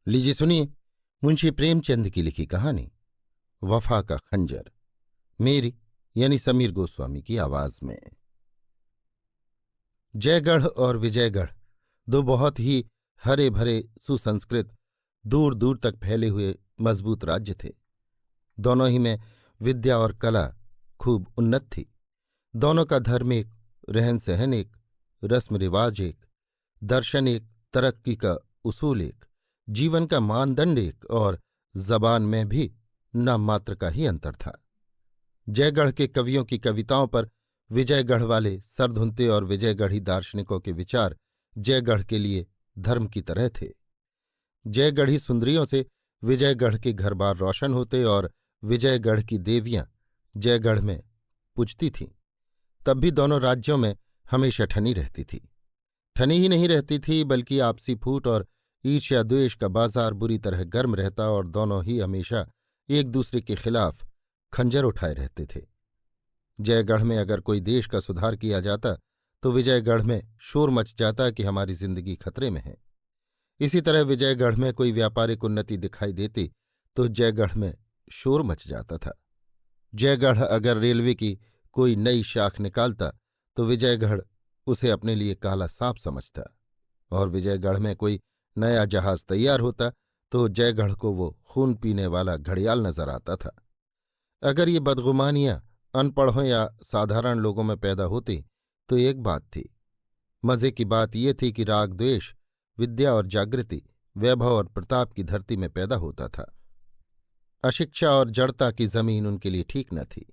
लीजिए सुनिए मुंशी प्रेमचंद की लिखी कहानी वफा का खंजर, मेरी यानी समीर गोस्वामी की आवाज में। जयगढ़ और विजयगढ़ दो बहुत ही हरे भरे सुसंस्कृत दूर दूर तक फैले हुए मजबूत राज्य थे। दोनों ही में विद्या और कला खूब उन्नत थी। दोनों का धर्म एक, रहन सहन एक, रस्म रिवाज एक, दर्शन एक, तरक्की का उसूल एक, जीवन का मानदंड एक, और जबान में भी नाम मात्र का ही अंतर था। जयगढ़ के कवियों की कविताओं पर विजयगढ़ वाले सरधुनते और विजयगढ़ी दार्शनिकों के विचार जयगढ़ के लिए धर्म की तरह थे। जयगढ़ी सुंदरियों से विजयगढ़ के घर बार रोशन होते और विजयगढ़ की देवियां जयगढ़ में पूजती थीं। तब भी दोनों राज्यों में हमेशा ठनी रहती थी। ठनी ही नहीं रहती थी बल्कि आपसी फूट और ईर्ष्या द्वेष का बाजार बुरी तरह गर्म रहता और दोनों ही हमेशा एक दूसरे के खिलाफ खंजर उठाए रहते थे। जयगढ़ में अगर कोई देश का सुधार किया जाता तो विजयगढ़ में शोर मच जाता कि हमारी जिंदगी खतरे में है। इसी तरह विजयगढ़ में कोई व्यापारिक उन्नति दिखाई देती तो जयगढ़ में शोर मच जाता था। जयगढ़ अगर रेलवे की कोई नई शाख निकालता तो विजयगढ़ उसे अपने लिए काला सांप समझता, और विजयगढ़ में कोई नया जहाज तैयार होता तो जयगढ़ को वो खून पीने वाला घड़ियाल नजर आता था। अगर ये बदगुमानियां अनपढ़ों या साधारण लोगों में पैदा होती तो एक बात थी। मजे की बात यह थी कि राग द्वेष, विद्या और जागृति, वैभव और प्रताप की धरती में पैदा होता था। अशिक्षा और जड़ता की जमीन उनके लिए ठीक न थी।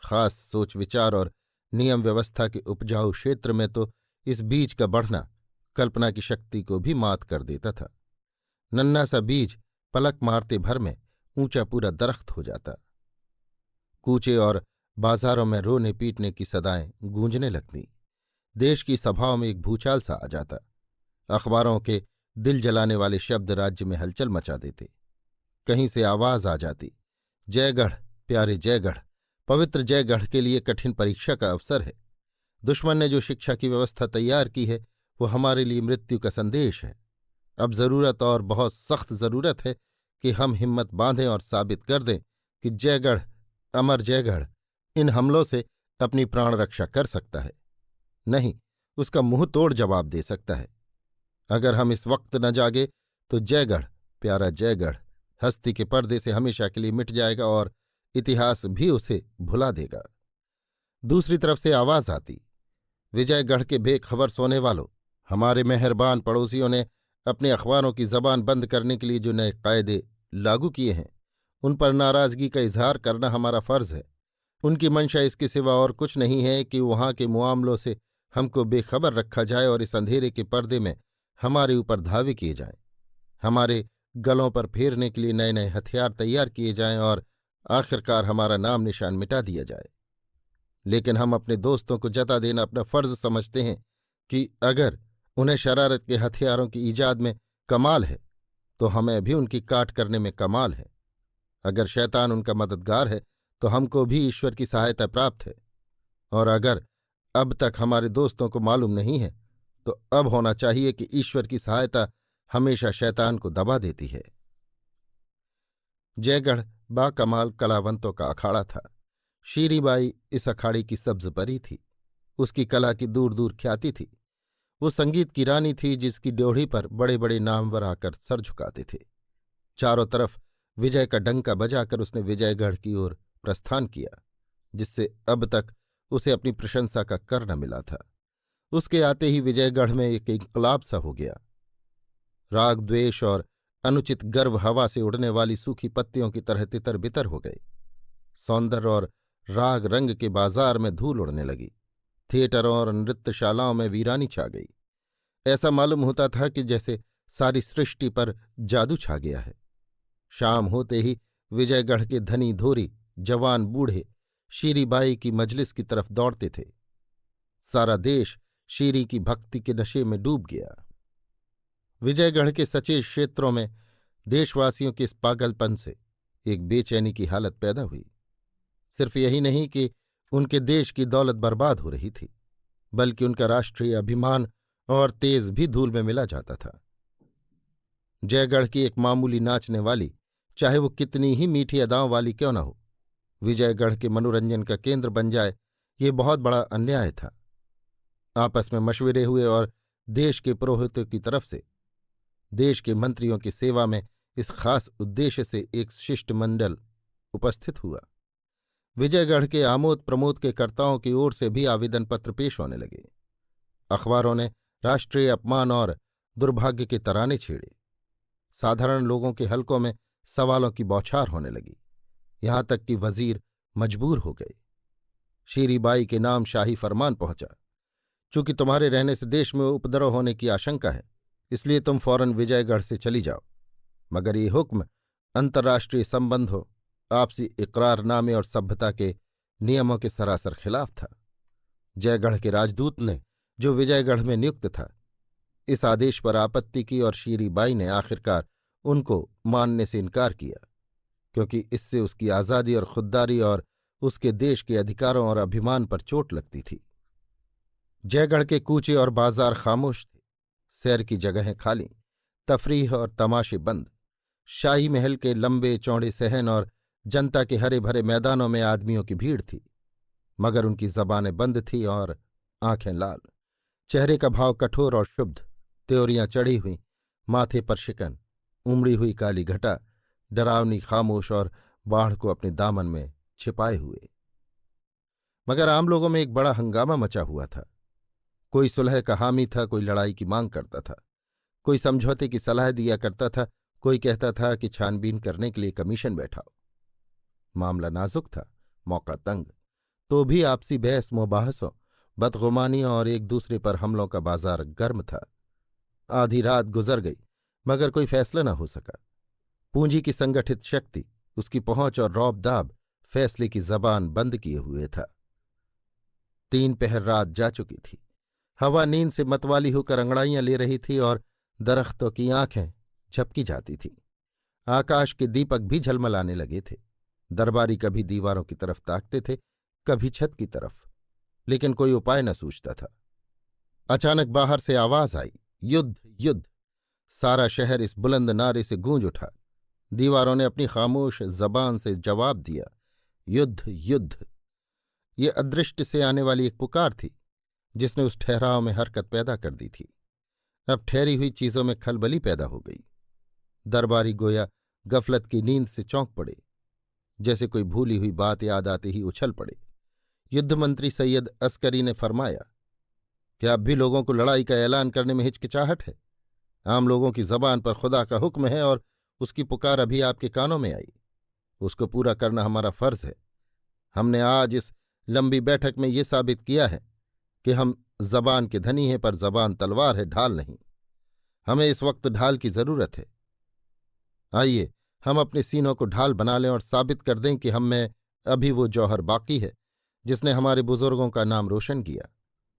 खास सोच विचार और नियम व्यवस्था के उपजाऊ क्षेत्र में तो इस बीज का बढ़ना कल्पना की शक्ति को भी मात कर देता था। नन्ना सा बीज पलक मारते भर में ऊंचा पूरा दरख्त हो जाता। कूचे और बाजारों में रोने पीटने की सदाएं गूंजने लगती। देश की सभाओं में एक भूचाल सा आ जाता। अखबारों के दिल जलाने वाले शब्द राज्य में हलचल मचा देते। कहीं से आवाज आ जाती, जयगढ़, प्यारे जयगढ़, पवित्र जयगढ़ के लिए कठिन परीक्षा का अवसर है। दुश्मन ने जो शिक्षा की व्यवस्था तैयार की है वो हमारे लिए मृत्यु का संदेश है। अब जरूरत, और बहुत सख्त जरूरत है कि हम हिम्मत बांधें और साबित कर दें कि जयगढ़, अमर जयगढ़, इन हमलों से अपनी प्राण रक्षा कर सकता है, नहीं उसका मुंह तोड़ जवाब दे सकता है। अगर हम इस वक्त न जागे तो जयगढ़, प्यारा जयगढ़, हस्ती के पर्दे से हमेशा के लिए मिट जाएगा और इतिहास भी उसे भुला देगा। दूसरी तरफ से आवाज आती, विजयगढ़ के बेखबर सोने वालों, हमारे मेहरबान पड़ोसियों ने अपने अखबारों की जबान बंद करने के लिए जो नए कायदे लागू किए हैं उन पर नाराजगी का इजहार करना हमारा फर्ज है। उनकी मंशा इसके सिवा और कुछ नहीं है कि वहां के मुआमलों से हमको बेखबर रखा जाए और इस अंधेरे के पर्दे में हमारे ऊपर धावे किए जाएं। हमारे गलों पर फेरने के लिए नए नए हथियार तैयार किए जाएं और आखिरकार हमारा नाम निशान मिटा दिया जाए। लेकिन हम अपने दोस्तों को जता देना अपना फर्ज समझते हैं कि अगर उन्हें शरारत के हथियारों की ईजाद में कमाल है तो हमें भी उनकी काट करने में कमाल है। अगर शैतान उनका मददगार है तो हमको भी ईश्वर की सहायता प्राप्त है, और अगर अब तक हमारे दोस्तों को मालूम नहीं है तो अब होना चाहिए कि ईश्वर की सहायता हमेशा शैतान को दबा देती है। जयगढ़ बाकमाल कलावंतों का अखाड़ा था। शीरीबाई इस अखाड़े की सब्ज परी थी। उसकी कला की दूर दूर ख्याति थी। वो संगीत की रानी थी जिसकी ड्योढ़ी पर बड़े बड़े नामवर आकर सर झुकाते थे। चारों तरफ विजय का डंका बजाकर उसने विजयगढ़ की ओर प्रस्थान किया, जिससे अब तक उसे अपनी प्रशंसा का कर न मिला था। उसके आते ही विजयगढ़ में एक इंकलाब सा हो गया। राग द्वेष और अनुचित गर्व हवा से उड़ने वाली सूखी पत्तियों की तरह तितर बितर हो गए। सौंदर्य और राग रंग के बाजार में धूल उड़ने लगी। थिएटरों और नृत्यशालाओं में वीरानी छा गई। ऐसा मालूम होता था कि जैसे सारी सृष्टि पर जादू छा गया है। शाम होते ही विजयगढ़ के धनी धोरी, जवान बूढ़े शीरीबाई की मजलिस की तरफ दौड़ते थे। सारा देश शीरी की भक्ति के नशे में डूब गया। विजयगढ़ के सचेत क्षेत्रों में देशवासियों के इस पागलपन से एक बेचैनी की हालत पैदा हुई। सिर्फ यही नहीं कि उनके देश की दौलत बर्बाद हो रही थी, बल्कि उनका राष्ट्रीय अभिमान और तेज भी धूल में मिला जाता था। जयगढ़ की एक मामूली नाचने वाली, चाहे वो कितनी ही मीठी अदाओं वाली क्यों न हो, विजयगढ़ के मनोरंजन का केंद्र बन जाए, ये बहुत बड़ा अन्याय था। आपस में मशविरे हुए और देश के पुरोहितों की तरफ से देश के मंत्रियों की सेवा में इस खास उद्देश्य से एक शिष्टमंडल उपस्थित हुआ। विजयगढ़ के आमोद प्रमोद के कर्ताओं की ओर से भी आवेदन पत्र पेश होने लगे। अखबारों ने राष्ट्रीय अपमान और दुर्भाग्य के तराने छेड़े। साधारण लोगों के हलकों में सवालों की बौछार होने लगी, यहां तक कि वजीर मजबूर हो गए। शीरीबाई के नाम शाही फरमान पहुंचा, चूंकि तुम्हारे रहने से देश में उपद्रव होने की आशंका है, इसलिए तुम फौरन विजयगढ़ से चली जाओ। मगर ये हुक्म अंतर्राष्ट्रीय संबंधों, आपसी इकरारनामे और सभ्यता के नियमों के सरासर खिलाफ था। जयगढ़ के राजदूत ने, जो विजयगढ़ में नियुक्त था, इस आदेश पर आपत्ति की और शीरीबाई ने आखिरकार उनको मानने से इनकार किया, क्योंकि इससे उसकी आज़ादी और खुददारी और उसके देश के अधिकारों और अभिमान पर चोट लगती थी। जयगढ़ के कूचे और बाजार खामोश थे, सैर की जगहें खाली, तफरीह और तमाशे बंद। शाही महल के लंबे चौड़े सहन और जनता के हरे भरे मैदानों में आदमियों की भीड़ थी, मगर उनकी जबानें बंद थीं और आंखें लाल। चेहरे का भाव कठोर और शुद्ध, त्योरियां चढ़ी हुई, माथे पर शिकन, उमड़ी हुई काली घटा, डरावनी खामोश और बाढ़ को अपने दामन में छिपाए हुए। मगर आम लोगों में एक बड़ा हंगामा मचा हुआ था। कोई सुलह का हामी था, कोई लड़ाई की मांग करता था, कोई समझौते की सलाह दिया करता था, कोई कहता था कि छानबीन करने के लिए कमीशन बैठाओ। मामला नाजुक था, मौका तंग, तो भी आपसी बहस मुबाहसों, बदगुमानियों और एक दूसरे पर हमलों का बाजार गर्म था। आधी रात गुजर गई, मगर कोई फैसला न हो सका। पूंजी की संगठित शक्ति, उसकी पहुंच और रौबदाब फैसले की जबान बंद किए हुए था। 3 पहर रात जा चुकी थी। हवा नींद से मतवाली होकर अंगड़ाइयां ले रही थी और दरख्तों की आंखें झपकी जाती थीं। आकाश के दीपक भी झलमलाने लगे थे। दरबारी कभी दीवारों की तरफ ताकते थे, कभी छत की तरफ, लेकिन कोई उपाय न सूझता था। अचानक बाहर से आवाज आई, युद्ध युद्ध। सारा शहर इस बुलंद नारे से गूंज उठा। दीवारों ने अपनी खामोश जबान से जवाब दिया, युद्ध युद्ध। ये अदृष्ट से आने वाली एक पुकार थी, जिसने उस ठहराव में हरकत पैदा कर दी थी। अब ठहरी हुई चीजों में खलबली पैदा हो गई। दरबारी गोया गफलत की नींद से चौंक पड़े, जैसे कोई भूली हुई बात याद आते ही उछल पड़े। युद्ध मंत्री सैयद अस्करी ने फरमाया, क्या अब भी लोगों को लड़ाई का ऐलान करने में हिचकिचाहट है? आम लोगों की जबान पर खुदा का हुक्म है और उसकी पुकार अभी आपके कानों में आई। उसको पूरा करना हमारा फर्ज है। हमने आज इस लंबी बैठक में ये साबित किया है कि हम जबान के धनी हैं, पर जबान तलवार है, ढाल नहीं। हमें इस वक्त ढाल की जरूरत है। आइए हम अपने सीनों को ढाल बना लें और साबित कर दें कि हम में अभी वो जौहर बाकी है जिसने हमारे बुजुर्गों का नाम रोशन किया।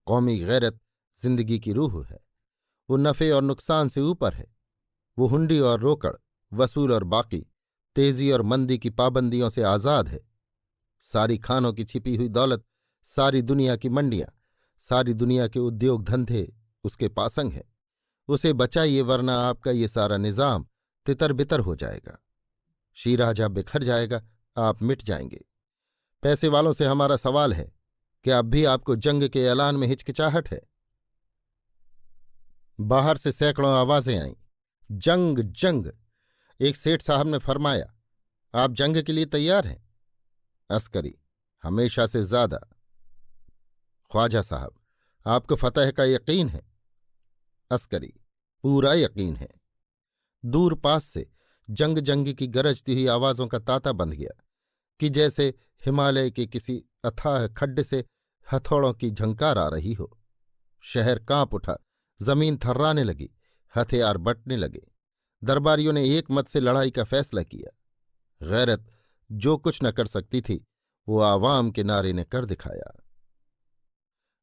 कौमी गैरत जिंदगी की रूह है। वो नफ़े और नुकसान से ऊपर है। वो हुंडी और रोकड़, वसूल और बाकी, तेजी और मंदी की पाबंदियों से आज़ाद है। सारी खानों की छिपी हुई दौलत, सारी दुनिया की मंडियां, सारी दुनिया के उद्योग धंधे उसके पासंग हैं। उसे बचाइए, वरना आपका ये सारा निजाम तितर बितर हो जाएगा। शीराजा बिखर जाएगा, आप मिट जाएंगे। पैसे वालों से हमारा सवाल है कि अब भी आपको जंग के ऐलान में हिचकिचाहट है? बाहर से सैकड़ों आवाजें आईं, जंग जंग। एक सेठ साहब ने फरमाया, आप जंग के लिए तैयार हैं? अस्करी, हमेशा से ज्यादा। ख्वाजा साहब, आपको फतह का यकीन है? अस्करी, पूरा यकीन है। दूर पास से जंग जंग की गरजती हुई आवाजों का तांता बंध गया कि जैसे हिमालय के किसी अथाह खड्ड से हथौड़ों की झंकार आ रही हो। शहर कांप उठा, जमीन थर्राने लगी, हथियार बंटने लगे। दरबारियों ने एक मत से लड़ाई का फैसला किया। गैरत जो कुछ न कर सकती थी, वो आवाम के नारे ने कर दिखाया।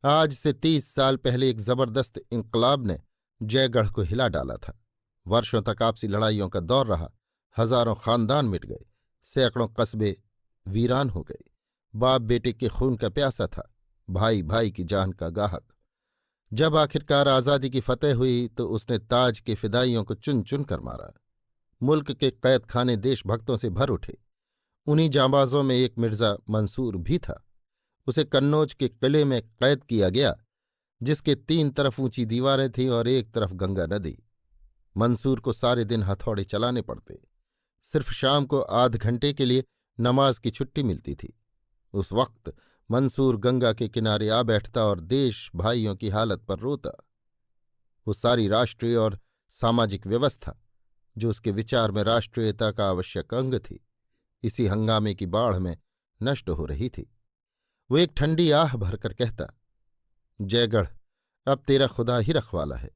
आज से 30 साल पहले एक जबरदस्त इंकलाब ने जयगढ़ को हिला डाला था। वर्षों तक आपसी लड़ाइयों का दौर रहा। हजारों खानदान मिट गए, सैकड़ों कस्बे वीरान हो गए। बाप बेटे के खून का प्यासा था, भाई भाई की जान का गाहक। जब आखिरकार आज़ादी की फतेह हुई तो उसने ताज के फिदाइयों को चुन चुन कर मारा। मुल्क के कैद खाने देशभक्तों से भर उठे। उन्हीं जांबाजों में एक मिर्जा मंसूर भी था। उसे कन्नौज के किले में कैद किया गया, जिसके 3 तरफ ऊंची दीवारें थीं और एक तरफ गंगा नदी। मंसूर को सारे दिन हथौड़े चलाने पड़ते। सिर्फ शाम को आध घंटे के लिए नमाज की छुट्टी मिलती थी। उस वक्त मंसूर गंगा के किनारे आ बैठता और देश भाइयों की हालत पर रोता। वो सारी राष्ट्रीय और सामाजिक व्यवस्था, जो उसके विचार में राष्ट्रीयता का आवश्यक अंग थी, इसी हंगामे की बाढ़ में नष्ट हो रही थी। वो एक ठंडी आह भरकर कहता, जयगढ़, अब तेरा खुदा ही रखवाला है।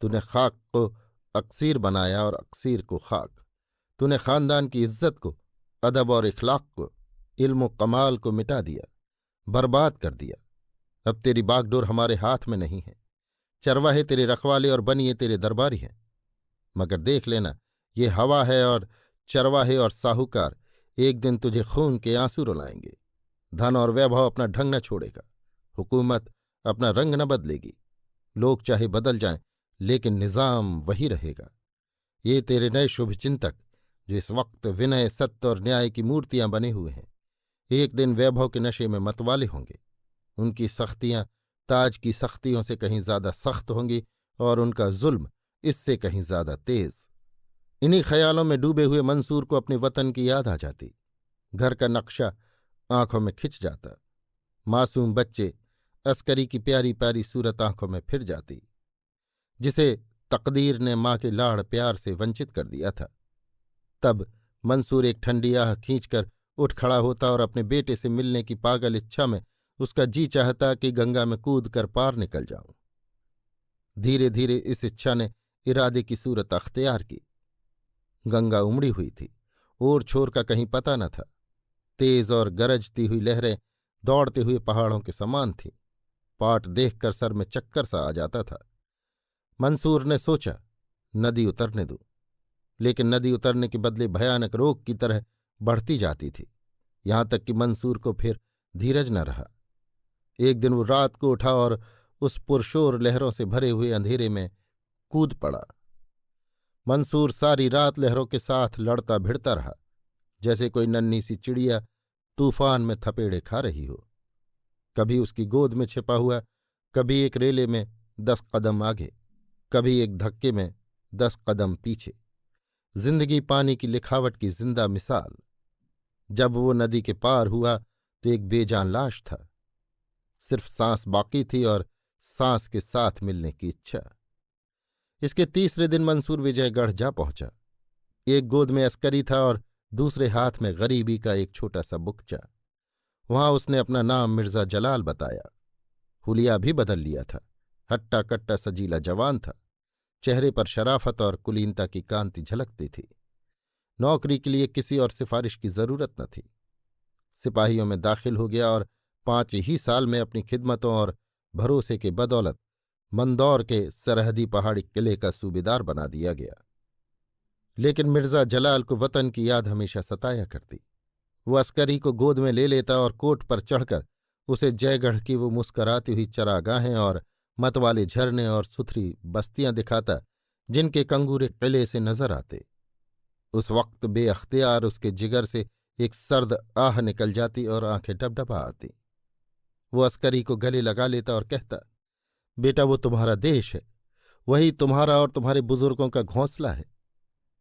तूने खाक को अक्सीर बनाया और अक्सीर को खाक। तूने खानदान की इज्जत को, अदब और इखलाक को, इल्म व कमाल को मिटा दिया, बर्बाद कर दिया। अब तेरी बागडोर हमारे हाथ में नहीं है। चरवाहे तेरे रखवाले और बनिए तेरे दरबारी हैं। मगर देख लेना, ये हवा है और चरवाहे और साहूकार एक दिन तुझे खून के आंसू रुलाएंगे। धन और वैभव अपना ढंग न छोड़ेगा। हुकूमत अपना रंग न बदलेगी। लोग चाहे बदल जाएं, लेकिन निजाम वही रहेगा। ये तेरे नए शुभचिंतक, जो इस वक्त विनय, सत्य और न्याय की मूर्तियां बने हुए हैं, एक दिन वैभव के नशे में मतवाले होंगे। उनकी सख्तियां ताज की सख्तियों से कहीं ज्यादा सख्त होंगी और उनका जुल्म इससे कहीं ज्यादा तेज। इन्हीं ख्यालों में डूबे हुए मंसूर को अपने वतन की याद आ जाती। घर का नक्शा आंखों में खिंच जाता। मासूम बच्चे, अस्करी की प्यारी प्यारी सूरत आंखों में फिर जाती, जिसे तकदीर ने मां के लाड़ प्यार से वंचित कर दिया था। तब मंसूर एक ठंडी आह खींचकर उठ खड़ा होता और अपने बेटे से मिलने की पागल इच्छा में उसका जी चाहता कि गंगा में कूद कर पार निकल जाऊं। धीरे धीरे इस इच्छा ने इरादे की सूरत अख्तियार की। गंगा उमड़ी हुई थी। ओर छोर का कहीं पता न था। तेज और गरजती हुई लहरें दौड़ते हुए पहाड़ों के समान थीं। पाट देखकर सर में चक्कर सा आ जाता था। मंसूर ने सोचा, नदी उतरने दो, लेकिन नदी उतरने के बदले भयानक रोग की तरह बढ़ती जाती थी। यहां तक कि मंसूर को फिर धीरज न रहा। एक दिन वो रात को उठा और उस पुरशोर लहरों से भरे हुए अंधेरे में कूद पड़ा। मंसूर सारी रात लहरों के साथ लड़ता भिड़ता रहा, जैसे कोई नन्ही सी चिड़िया तूफान में थपेड़े खा रही हो। कभी उसकी गोद में छिपा हुआ, कभी एक रेले में 10 कदम आगे, कभी एक धक्के में 10 कदम पीछे। जिंदगी पानी की लिखावट की जिंदा मिसाल। जब वो नदी के पार हुआ तो एक बेजान लाश था। सिर्फ सांस बाकी थी और सांस के साथ मिलने की इच्छा। इसके तीसरे दिन मंसूर विजयगढ़ जा पहुंचा। एक गोद में अस्करी था और दूसरे हाथ में गरीबी का एक छोटा सा बुकचा। वहां उसने अपना नाम मिर्जा जलाल बताया। हुलिया भी बदल लिया था। हट्टा कट्टा सजीला जवान था। चेहरे पर शराफत और कुलीनता की कांति झलकती थी। नौकरी के लिए किसी और सिफारिश की जरूरत न थी। सिपाहियों में दाखिल हो गया और 5 ही साल में अपनी खिदमतों और भरोसे के बदौलत मंदौर के सरहदी पहाड़ी किले का सूबेदार बना दिया गया। लेकिन मिर्जा जलाल को वतन की याद हमेशा सताया करती। वो अस्करी को गोद में ले लेता और कोट पर चढ़कर उसे जयगढ़ की वो मुस्कराती हुई चरागाहें और मतवाले झरने और सुथरी बस्तियां दिखाता, जिनके कंगूरे किले से नजर आते। उस वक्त बेअख्तियार उसके जिगर से एक सर्द आह निकल जाती और आंखें डबडबा आती। वो अस्करी को गले लगा लेता और कहता, बेटा, वो तुम्हारा देश है, वही तुम्हारा और तुम्हारे बुजुर्गों का घोंसला है।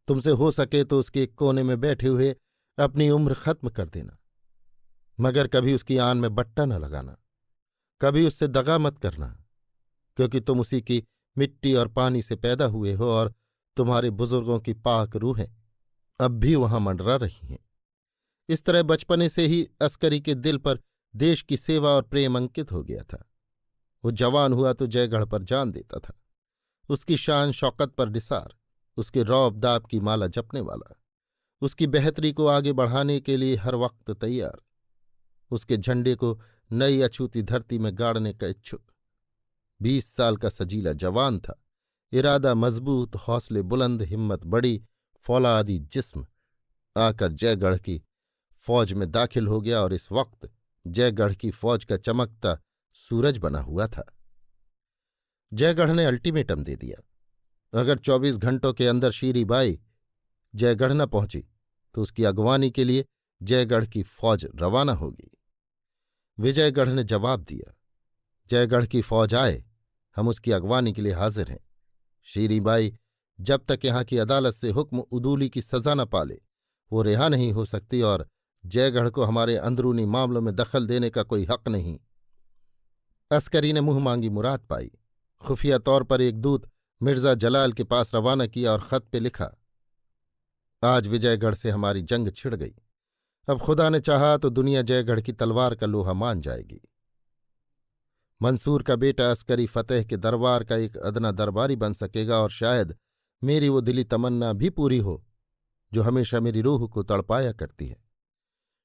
तुमसे हो सके तो उसके एक कोने में बैठे हुए अपनी उम्र खत्म कर देना, मगर कभी उसकी आन में बट्टा न लगाना। कभी उससे दगा मत करना, क्योंकि तुम उसी की मिट्टी और पानी से पैदा हुए हो और तुम्हारे बुजुर्गों की पाक रूहें अब भी वहां मंडरा रही हैं। इस तरह बचपने से ही अस्करी के दिल पर देश की सेवा और प्रेम अंकित हो गया था। वो जवान हुआ तो जयगढ़ पर जान देता था। उसकी शान शौकत पर निसार, उसके रौब दाब की माला जपने वाला, उसकी बेहतरी को आगे बढ़ाने के लिए हर वक्त तैयार, उसके झंडे को नई अछूती धरती में गाड़ने का इच्छुक। 20 साल का सजीला जवान था। इरादा मजबूत, हौसले बुलंद, हिम्मत बड़ी, फौलादी जिस्म। आकर जयगढ़ की फौज में दाखिल हो गया और इस वक्त जयगढ़ की फौज का चमकता सूरज बना हुआ था। जयगढ़ ने अल्टीमेटम दे दिया, अगर 24 घंटों के अंदर शीरीबाई जयगढ़ न पहुंची तो उसकी अगवानी के लिए जयगढ़ की फौज रवाना होगी। विजयगढ़ ने जवाब दिया, जयगढ़ की फौज आए, हम उसकी अगवानी के लिए हाजिर हैं। शीरीबाई जब तक यहाँ की अदालत से हुक्म उदूली की सजा न पाले वो रिहा नहीं हो सकती और जयगढ़ को हमारे अंदरूनी मामलों में दखल देने का कोई हक नहीं। अस्करी ने मुंह मांगी मुराद पाई। खुफिया तौर पर एक दूत मिर्जा जलाल के पास रवाना किया और खत पे लिखा, आज विजयगढ़ से हमारी जंग छिड़ गई। अब खुदा ने चाहा तो दुनिया जयगढ़ की तलवार का लोहा मान जाएगी। मंसूर का बेटा अस्करी फतेह के दरबार का एक अदना दरबारी बन सकेगा और शायद मेरी वो दिली तमन्ना भी पूरी हो जो हमेशा मेरी रूह को तड़पाया करती है।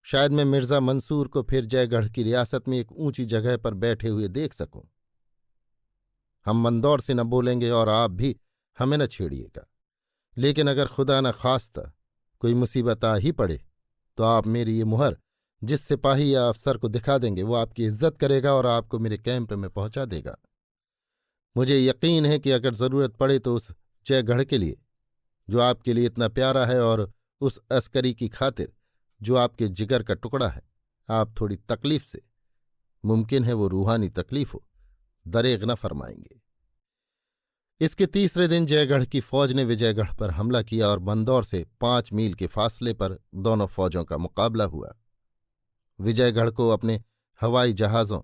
शायद मैं मिर्जा मंसूर को फिर जयगढ़ की रियासत में एक ऊंची जगह पर बैठे हुए देख सकूं। हम मंदौर से न बोलेंगे और आप भी हमें न छेड़िएगा, लेकिन अगर खुदा न खास्ता कोई मुसीबत आ ही पड़े तो आप मेरी ये मुहर जिस सिपाही या अफसर को दिखा देंगे वो आपकी इज्जत करेगा और आपको मेरे कैंप में पहुंचा देगा। मुझे यकीन है कि अगर जरूरत पड़े तो उस जयगढ़ के लिए जो आपके लिए इतना प्यारा है और उस अस्करी की खातिर जो आपके जिगर का टुकड़ा है, आप थोड़ी तकलीफ से, मुमकिन है वो रूहानी तकलीफ हो, दरेग न फरमाएंगे। इसके तीसरे दिन जयगढ़ की फौज ने विजयगढ़ पर हमला किया और मंदौर से 5 मील के फासले पर दोनों फौजों का मुकाबला हुआ। विजयगढ़ को अपने हवाई जहाज़ों,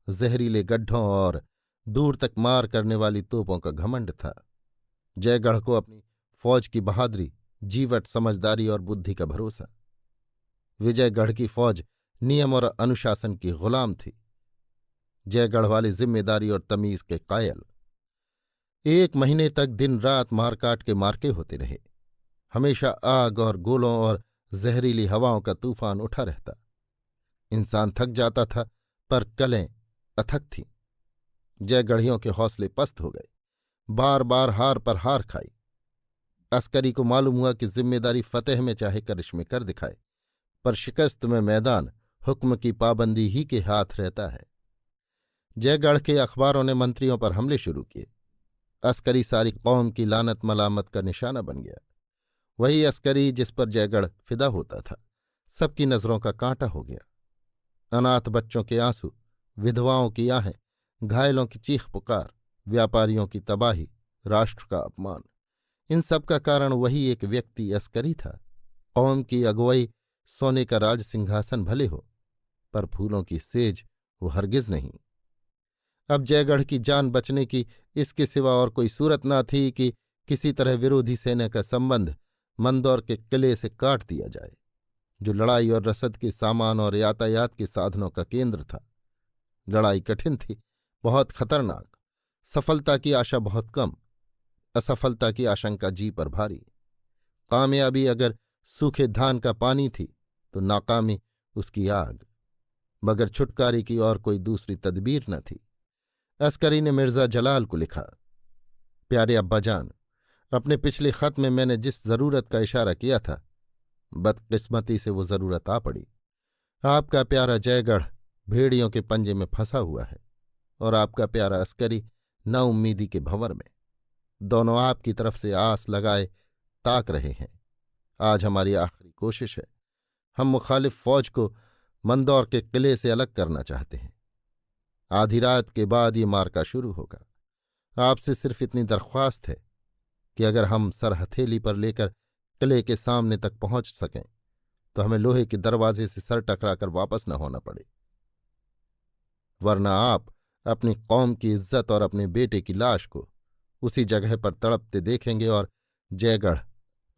जहरीले गड्ढों और दूर तक मार करने वाली तोपों का घमंड था। जयगढ़ को अपनी फौज की बहादुरी, जीवट, समझदारी और बुद्धि का भरोसा। विजयगढ़ की फौज नियम और अनुशासन की गुलाम थी। जयगढ़ वाले जिम्मेदारी और तमीज के कायल। 1 महीने तक दिन रात मारकाट के मार्के होते रहे। हमेशा आग और गोलों और जहरीली हवाओं का तूफान उठा रहता। इंसान थक जाता था पर कलें अथक थीं। जयगढ़ियों के हौसले पस्त हो गए। बार बार हार पर हार खाई। अस्करी को मालूम हुआ कि जिम्मेदारी फतेह में चाहे करिश्मे कर दिखाए पर शिकस्त में मैदान हुक्म की पाबंदी ही के हाथ रहता है। जयगढ़ के अखबारों ने मंत्रियों पर हमले शुरू किए। अस्करी सारी कौम की लानत मलामत का निशाना बन गया। वही अस्करी जिस पर जयगढ़ फिदा होता था सबकी नजरों का कांटा हो गया। अनाथ बच्चों के आंसू, विधवाओं की आहें, घायलों की चीख पुकार, व्यापारियों की तबाही, राष्ट्र का अपमान, इन सब का कारण वही एक व्यक्ति अस्करी था। कौम की अगुवाई सोने का राज सिंहासन भले हो पर फूलों की सेज वो हरगिज नहीं। अब जयगढ़ की जान बचने की इसके सिवा और कोई सूरत न थी कि किसी तरह विरोधी सेना का संबंध मंदौर के किले से काट दिया जाए, जो लड़ाई और रसद के सामान और यातायात के साधनों का केंद्र था। लड़ाई कठिन थी, बहुत खतरनाक, सफलता की आशा बहुत कम, असफलता की आशंका जी पर भारी। कामयाबी अगर सूखे धान का पानी थी तो नाकामी उसकी आग, मगर छुटकारे की और कोई दूसरी तदबीर न थी। अस्करी ने मिर्जा जलाल को लिखा, प्यारे अब्बाजान, अपने पिछले खत में मैंने जिस जरूरत का इशारा किया था बदकिस्मती से वो जरूरत आ पड़ी। आपका प्यारा जयगढ़ भेड़ियों के पंजे में फंसा हुआ है और आपका प्यारा अस्करी नाउम्मीदी के भंवर में। दोनों आपकी तरफ से आस लगाए ताक रहे हैं। आज हमारी आखिरी कोशिश है। हम मुखालिफ फौज को मंदौर के किले से अलग करना चाहते हैं। आधी रात के बाद ये मार्का शुरू होगा। आपसे सिर्फ इतनी दरख्वास्त है कि अगर हम सर हथेली पर लेकर किले के सामने तक पहुंच सकें तो हमें लोहे के दरवाजे से सर टकराकर वापस न होना पड़े, वरना आप अपनी कौम की इज्जत और अपने बेटे की लाश को उसी जगह पर तड़पते देखेंगे और जयगढ़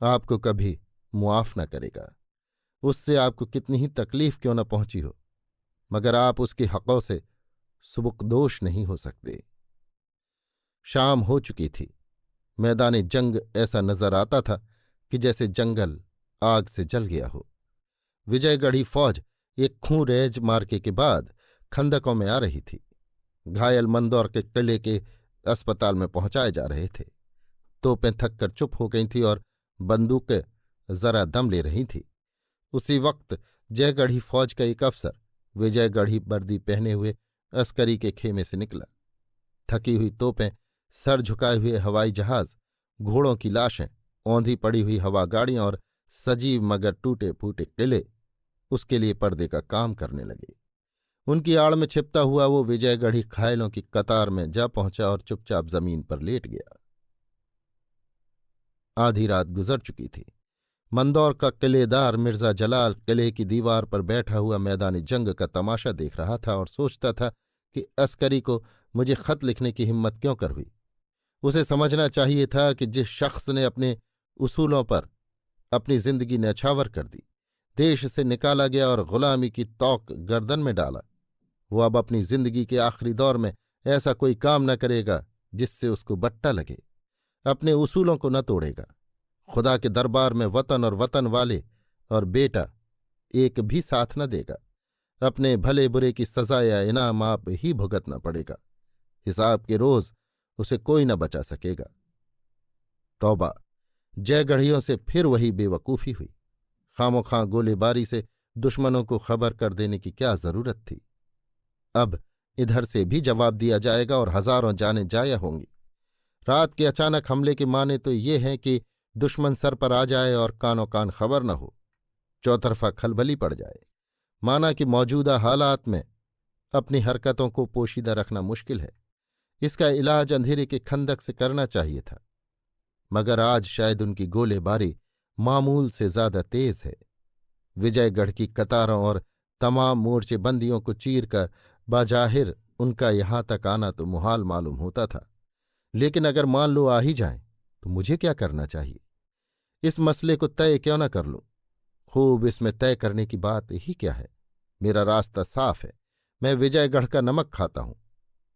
आपको कभी मुआफ न करेगा। उससे आपको कितनी ही तकलीफ क्यों न पहुंची हो, मगर आप उसके हक़ों से सुबुकदोश नहीं हो सकते। शाम हो चुकी थी। मैदान जंग ऐसा नजर आता था कि जैसे जंगल आग से जल गया हो। विजयगढ़ी फौज एक खूं रेज मार्के के बाद खंदकों में आ रही थी। घायल मंदौर के किले के अस्पताल में पहुंचाए जा रहे थे। तोपें थककर चुप हो गई थीं और बंदूकें जरा दम ले रही थीं। उसी वक्त जयगढ़ी फौज का एक अफसर विजयगढ़ी वर्दी पहने हुए अस्करी के खेमे से निकला। थकी हुई तोपें सर झुकाए हुए हवाई जहाज, घोड़ों की लाशें, औंधी पड़ी हुई हवा गाड़ियां और सजीव मगर टूटे फूटे किले उसके लिए पर्दे का काम करने लगे। उनकी आड़ में छिपता हुआ वो विजयगढ़ी घायलों की कतार में जा पहुंचा और चुपचाप जमीन पर लेट गया। आधी रात गुजर चुकी थी। मंदौर का किलेदार मिर्जा जलाल किले की दीवार पर बैठा हुआ मैदानी जंग का तमाशा देख रहा था और सोचता था कि अस्करी को मुझे खत लिखने की हिम्मत क्यों कर हुई। उसे समझना चाहिए था कि जिस शख्स ने अपने उसूलों पर अपनी जिंदगी न्यौछावर कर दी, देश से निकाला गया और गुलामी की तौक गर्दन में डाला, वो अब अपनी जिंदगी के आखिरी दौर में ऐसा कोई काम न करेगा जिससे उसको बट्टा लगे, अपने उसूलों को न तोड़ेगा। खुदा के दरबार में वतन और वतन वाले और बेटा एक भी साथ न देगा। अपने भले बुरे की सजा या इनाम आप ही भुगतना पड़ेगा। हिसाब के रोज उसे कोई न बचा सकेगा। तौबा, जयगढ़ियों से फिर वही बेवकूफ़ी हुई। खामोखां गोलीबारी से दुश्मनों को खबर कर देने की क्या जरूरत थी। अब इधर से भी जवाब दिया जाएगा और हजारों जानें जाया होंगी। रात के अचानक हमले के माने तो ये हैं कि दुश्मन सर पर आ जाए और कानों कान खबर न हो, चौतरफा खलबली पड़ जाए। माना कि मौजूदा हालात में अपनी हरकतों को पोशीदा रखना मुश्किल है। इसका इलाज अंधेरे के खंदक से करना चाहिए था, मगर आज शायद उनकी गोलेबारी मामूल से ज्यादा तेज है। विजयगढ़ की कतारों और तमाम मोर्चेबंदियों को चीरकर बाजाहिर उनका यहां तक आना तो मुहाल मालूम होता था। लेकिन अगर मान लो आ ही जाएं तो मुझे क्या करना चाहिए? इस मसले को तय क्यों न कर लूं? खूब, इसमें तय करने की बात ही क्या है? मेरा रास्ता साफ है। मैं विजयगढ़ का नमक खाता हूं।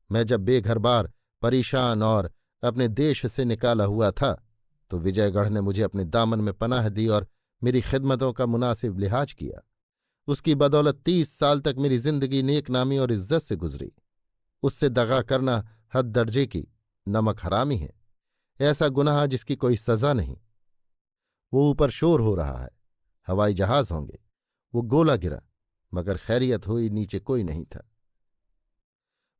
मैं जब बेघरबार, परेशान और अपने देश से निकाला हुआ था तो विजयगढ़ ने मुझे अपने दामन में पनाह दी और मेरी खिदमतों का मुनासिब लिहाज किया। उसकी बदौलत 30 साल तक मेरी जिंदगी नेक नामी और इज्जत से गुजरी। उससे दगा करना हद दर्जे की नमक हरामी है, ऐसा गुनाह जिसकी कोई सजा नहीं। वो ऊपर शोर हो रहा है, हवाई जहाज होंगे, वो गोला गिरा, मगर खैरियत हुई, नीचे कोई नहीं था।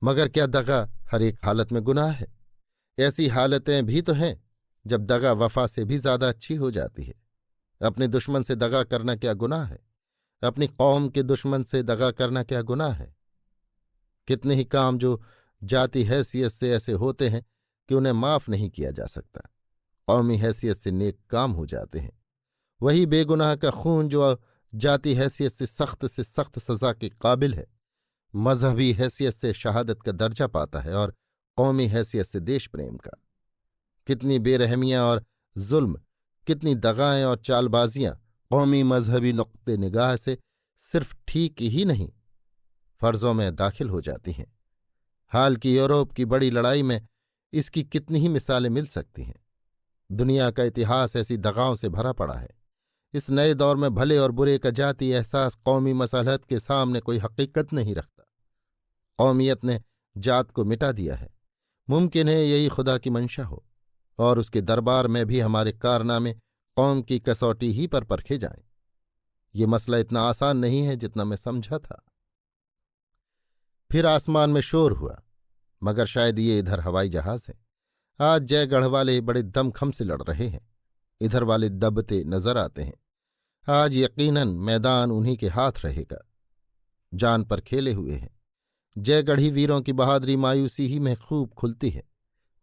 मगर क्या दगा हर एक हालत में गुनाह है? ऐसी हालतें भी तो हैं जब दगा वफा से भी ज्यादा अच्छी हो जाती है। अपने दुश्मन से दगा करना क्या गुनाह है? अपनी कौम के दुश्मन से दगा करना क्या गुनाह है? कितने ही काम जो जाति हैसियत से ऐसे होते हैं कि उन्हें माफ नहीं किया जा सकता, कौमी हैसियत से नेक काम हो जाते हैं। वही बेगुनाह का खून जो जाति हैसियत से सख्त सजा के काबिल है, मजहबी हैसियत से शहादत का दर्जा पाता है और कौमी हैसियत से देश प्रेम का। कितनी बेरहमियां और जुल्म, कितनी दगाएं और चालबाजियां कौमी मजहबी नुक्ते निगाह से सिर्फ ठीक ही नहीं, फर्जों में दाखिल हो जाती हैं। हाल की यूरोप की बड़ी लड़ाई में इसकी कितनी ही मिसालें मिल सकती हैं। दुनिया का इतिहास ऐसी दगाओं से भरा पड़ा है। इस नए दौर में भले और बुरे का जाति एहसास कौमी मसलहत के सामने कोई हकीकत नहीं रखता। कौमियत ने जात को मिटा दिया है। मुमकिन है यही खुदा की मंशा हो और उसके दरबार में भी हमारे कारनामे कौम की कसौटी ही पर परखे जाएं। ये मसला इतना आसान नहीं है जितना मैं समझा था। फिर आसमान में शोर हुआ, मगर शायद ये इधर हवाई जहाज है। आज जयगढ़ वाले बड़े दमखम से लड़ रहे हैं, इधर वाले दबते नजर आते हैं। आज यकीनन मैदान उन्हीं के हाथ रहेगा। जान पर खेले हुए हैं। जयगढ़ी वीरों की बहादुरी मायूसी ही में खूब खुलती है।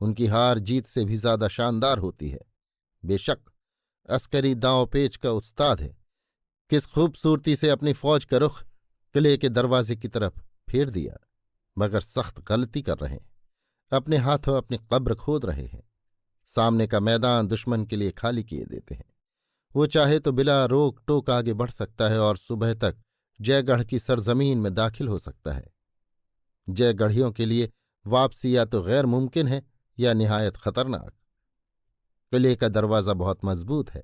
उनकी हार जीत से भी ज्यादा शानदार होती है। बेशक अस्करी दांव पेच का उस्ताद है। किस खूबसूरती से अपनी फौज का रुख किले के दरवाजे की तरफ फेर दिया, मगर सख्त गलती कर रहे हैं। अपने हाथों अपनी कब्र खोद रहे हैं। सामने का मैदान दुश्मन के लिए खाली किए देते हैं। वो चाहे तो बिला रोक टोक आगे बढ़ सकता है और सुबह तक जयगढ़ की सरजमीन में दाखिल हो सकता है। जयगढ़ियों के लिए वापसी या तो गैर मुमकिन है या निहायत खतरनाक। किले का दरवाज़ा बहुत मजबूत है।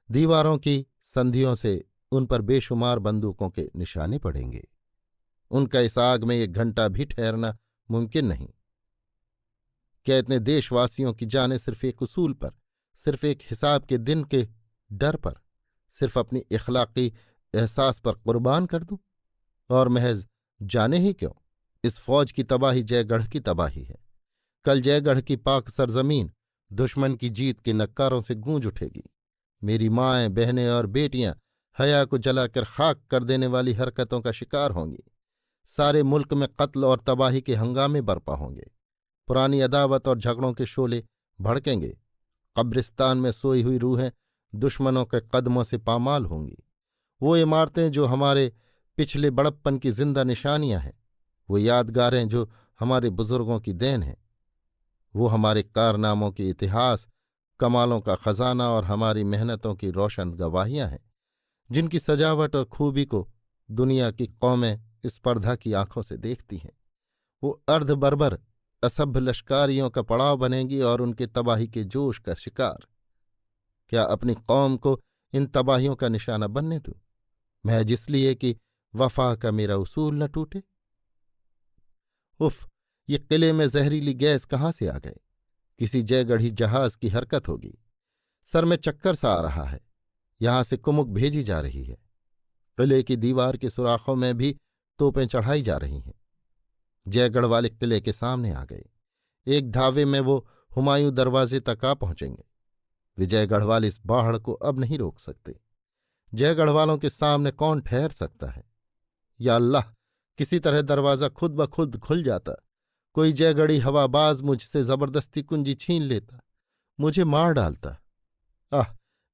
दीवारों की संधियों से उन पर बेशुमार बंदूकों के निशाने पड़ेंगे। उनका इस आग में 1 घंटा भी ठहरना मुमकिन नहीं। क्या इतने देशवासियों की जानें सिर्फ एक उसूल पर, सिर्फ एक हिसाब के दिन के डर पर, सिर्फ अपनी इखलाकी एहसास पर कुर्बान कर दूं? और महज जाने ही क्यों, इस फौज की तबाही जयगढ़ की तबाही है। कल जयगढ़ की पाक सरजमीन दुश्मन की जीत के नक्कारों से गूंज उठेगी। मेरी माएं, बहनें और बेटियां हया को जलाकर खाक कर देने वाली हरकतों का शिकार होंगी। सारे मुल्क में कत्ल और तबाही के हंगामे बरपा होंगे। पुरानी अदावत और झगड़ों के शोले भड़केंगे। कब्रिस्तान में सोई हुई रूहें दुश्मनों के कदमों से पामाल होंगी। वो इमारतें जो हमारे पिछले बड़प्पन की जिंदा निशानियां हैं, वो यादगारें जो हमारे बुजुर्गों की देन हैं, वो हमारे कारनामों के इतिहास, कमालों का खजाना और हमारी मेहनतों की रोशन गवाहियां हैं, जिनकी सजावट और खूबी को दुनिया की कौमें स्पर्धा की आंखों से देखती हैं। वो अर्ध बर्बर असभ्य लश्कारियों का पड़ाव बनेंगी और उनके तबाही के जोश का शिकार। क्या अपनी कौम को इन तबाहियों का निशाना बनने दूं, महज इसलिए कि वफा का मेरा उसूल न टूटे? उफ, ये किले में जहरीली गैस कहाँ से आ गए? किसी जयगढ़ी जहाज की हरकत होगी। सर में चक्कर सा आ रहा है। यहां से कुमुक भेजी जा रही है। किले की दीवार के सुराखों में भी तोपें चढ़ाई जा रही हैं। जयगढ़ वाले किले के सामने आ गए। एक धावे में वो हुमायूं दरवाजे तक आ पहुंचेंगे। विजयगढ़ वाले इस बाढ़ को अब नहीं रोक सकते। जयगढ़ वालों के सामने कौन ठहर सकता है? या अल्लाह, किसी तरह दरवाज़ा खुद ब खुद खुल जाता, कोई जयगढ़ी हवाबाज मुझसे जबरदस्ती कुंजी छीन लेता, मुझे मार डालता। आह,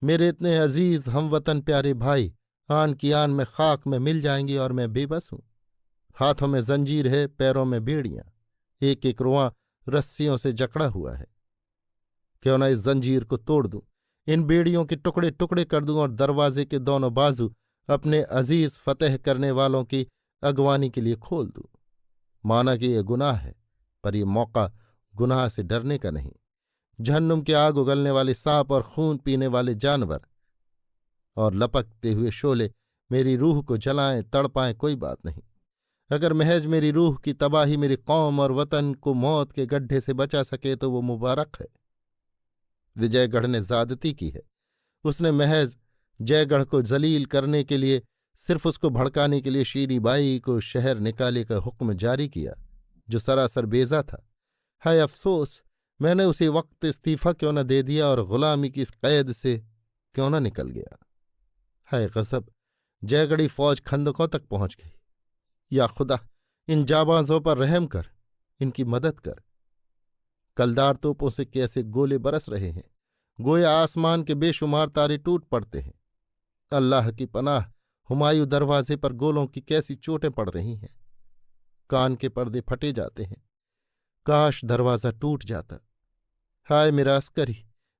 मेरे इतने अजीज हमवतन प्यारे भाई आन की आन में खाक में मिल जाएंगी और मैं बेबस हूं। हाथों में जंजीर है, पैरों में बेड़ियां, एक एक रुआं रस्सियों से जकड़ा हुआ है। क्यों न इस जंजीर को तोड़ दूं, इन बेड़ियों के टुकड़े टुकड़े कर दूं और दरवाजे के दोनों बाजू अपने अजीज फतेह करने वालों की अगवानी के लिए खोल दूं। माना कि यह गुनाह है, पर यह मौका गुनाह से डरने का नहीं। जहन्नुम के आग उगलने वाले सांप और खून पीने वाले जानवर और लपकते हुए शोले मेरी रूह को जलाएं तड़पाएं, कोई बात नहीं। अगर महज मेरी रूह की तबाही मेरी कौम और वतन को मौत के गड्ढे से बचा सके तो वो मुबारक है। विजयगढ़ ने ज्यादती की है। उसने महज जयगढ़ को जलील करने के लिए, सिर्फ उसको भड़काने के लिए शीरी बाई को शहर निकाले का हुक्म जारी किया, जो सरासर बेजा था। हाय अफसोस, मैंने उसी वक्त इस्तीफा क्यों न दे दिया और गुलामी की इस कैद से क्यों न निकल गया। हाय गजब, जयगढ़ी फौज खंदकों तक पहुंच गई। या खुदा, इन जाबाजों पर रहम कर, इनकी मदद कर। कलदार तोपों से कैसे गोले बरस रहे हैं, गोया आसमान के बेशुमार तारे टूट पड़ते हैं। अल्लाह की पनाह, हुमायूं दरवाजे पर गोलों की कैसी चोटें पड़ रही हैं। कान के पर्दे फटे जाते हैं। काश दरवाजा टूट जाता। हाय मेरा अस्करी,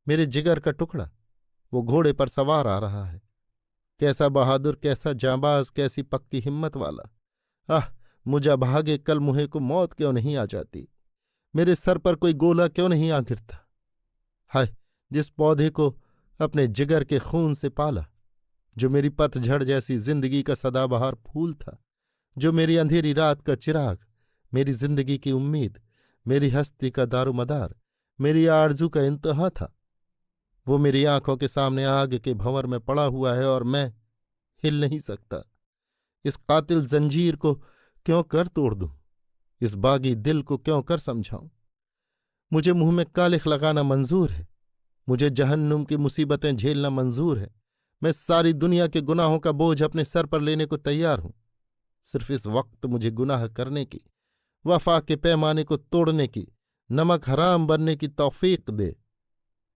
मेरे जिगर का टुकड़ा, वो घोड़े पर सवार आ रहा है। कैसा बहादुर, कैसा जांबाज, कैसी पक्की हिम्मत वाला। आह, मुझा भागे, कल मुहे को मौत क्यों नहीं आ जाती। मेरे सर पर कोई गोला क्यों नहीं आ गिरता। हाय, जिस पौधे को अपने जिगर के खून से पाला, जो मेरी पतझड़ जैसी जिंदगी का सदाबहार फूल था, जो मेरी अंधेरी रात का चिराग, मेरी जिंदगी की उम्मीद, मेरी हस्ती का दारोमदार, मेरी आरजू का इंतहा था, वो मेरी आंखों के सामने आग के भंवर में पड़ा हुआ है और मैं हिल नहीं सकता। इस कातिल जंजीर को क्यों कर तोड़ दूं, इस बागी दिल को क्यों कर समझाऊं। मुझे मुंह में कालिख लगाना मंजूर है, मुझे जहन्नुम की मुसीबतें झेलना मंजूर है। मैं सारी दुनिया के गुनाहों का बोझ अपने सर पर लेने को तैयार हूं। सिर्फ इस वक्त मुझे गुनाह करने की, वफा के पैमाने को तोड़ने की, नमक हराम बनने की तौफीक दे।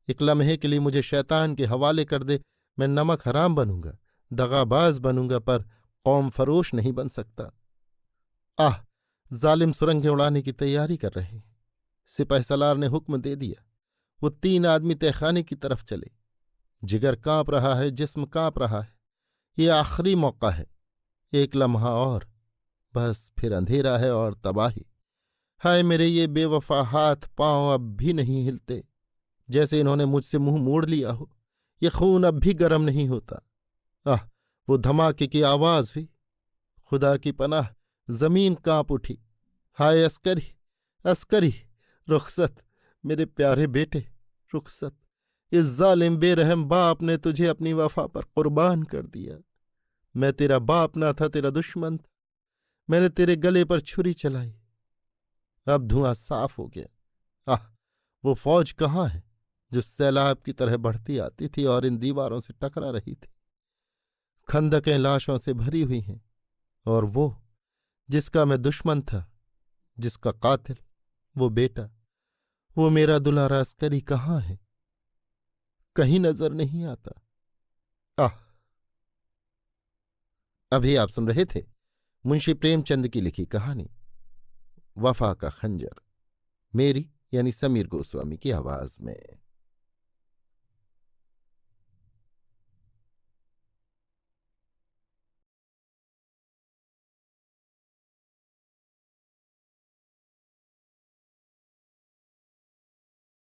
एक लम्हे के लिए मुझे शैतान के हवाले कर दे, मैं नमक हराम बनूंगा, दगाबाज बनूंगा, पर कौम फरोश नहीं बन सकता। आह, जालिम सुरंगें उड़ाने की तैयारी कर रहे हैं। सिपहसलार ने हुक्म दे दिया। वो 3 आदमी तहखाने की तरफ चले। जिगर कांप रहा है, जिस्म कांप रहा है। ये आखिरी मौका है, एक लम्हा और, बस फिर अंधेरा है और तबाही। हाय मेरे ये बेवफा हाथ पांव अब भी नहीं हिलते, जैसे इन्होंने मुझसे मुंह मोड़ लिया हो। ये खून अब भी गर्म नहीं होता। आह, वो धमाके की आवाज हुई। खुदा की पनाह, जमीन कांप उठी। हाय अस्करी, अस्करी, रुखसत, मेरे प्यारे बेटे, रुखसत। इस जालिम बेरहम बाप ने तुझे अपनी वफा पर कुर्बान कर दिया। मैं तेरा बाप ना था, तेरा दुश्मन था। मैंने तेरे गले पर छुरी चलाई। अब धुआं साफ हो गया, आह, वो फौज कहाँ है जो सैलाब की तरह बढ़ती आती थी और इन दीवारों से टकरा रही थी। खंदकें लाशों से भरी हुई हैं, और वो जिसका मैं दुश्मन था, जिसका कातिल, वो बेटा, वो मेरा दुलारा अस्करी कहाँ है? कहीं नजर नहीं आता। आह। अभी आप सुन रहे थे मुंशी प्रेमचंद की लिखी कहानी वफा का खंजर, मेरी यानी समीर गोस्वामी की आवाज में।